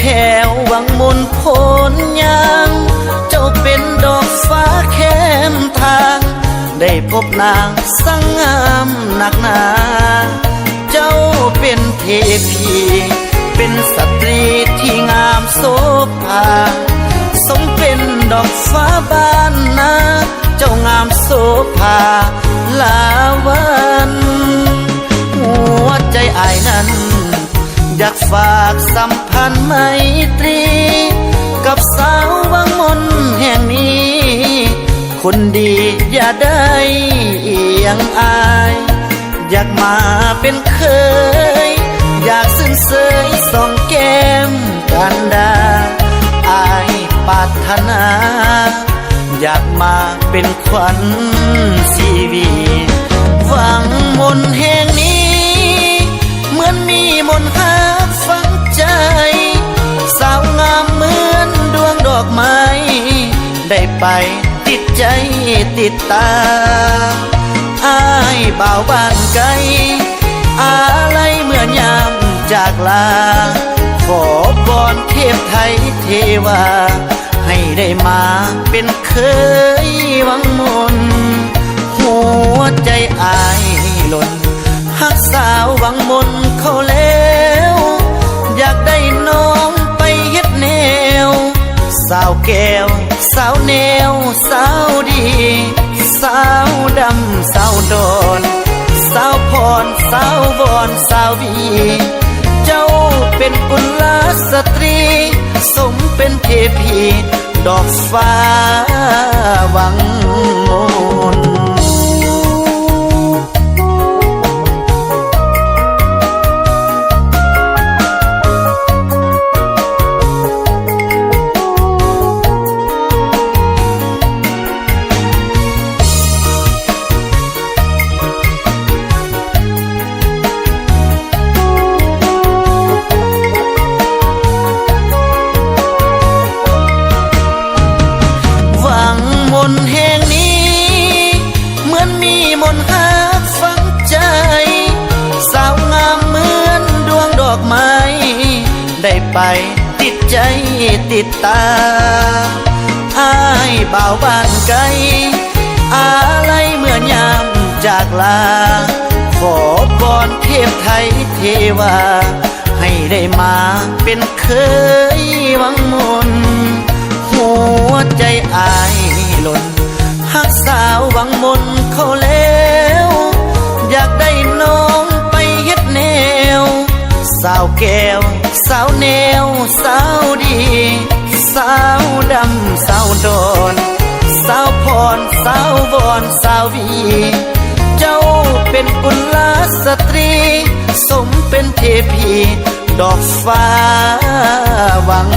แถววังมนโพนยางเจ้าเป็นดอกฟ้าแคมทางได้พบนางสังงามหนักหนาเจ้าเป็นเทพีเป็นสตรีที่งามโสภาสมเป็นดอกฟ้าบานนาเจ้างามโสภาลาวันหัวใจอ้ายนั้นอยากฝากสัมพันธ์ไมตรีกับสาววังมนแห่งนี้คนดีอย่าได้เอียงอายอยากมาเป็นเคยอยากซึ้งเสยสองแก้มกันดาอายปรารถนาอยากมาเป็นขวัญชีวิตวังมนแห่งนี้เหมือนมีมนต์หาฝังใจสาวงามเหมือนดวงดอกไม้ได้ไปติดใจติดตาอ้ายบ่าวบ้านไกลอะไรเมื่อยามจากลาขอพรเทพไทยเทวาให้ได้มาเป็นเคยวังมนหัวใจอ้ายหล่นหักสาววังมนเขาแล้วอยากได้น้องไปเฮ็ดแนวสาวแก้วสาวแนวสาวดีสาวดำสาวดอนสาวพรสาววอนสาววีเจ้าเป็นกุลสตรีสมเป็นเทพีดอกฟ้าวังมนแห่งนี้เหมือนมีมนต์หาฝังใจสาวงามเหมือนดวงดอกไม้ได้ไปติดใจติดตาอ้ายบ่าวบ้านไกลอะไรเมื่อยามจากลาขอพรเทพไทยเทวาให้ได้มาเป็นเคยวังมนหัวใจอ้ายหล่นหักสาววังมนเขาแล้วอยากได้น้องไปเฮ็ดแนวสาวแก้วสาวแนวสาวดีสาวดำสาวดอนสาวพรสาววอนสาววีเจ้าเป็นกุลสตรีสมเป็นเทพีดอกฟ้าวัง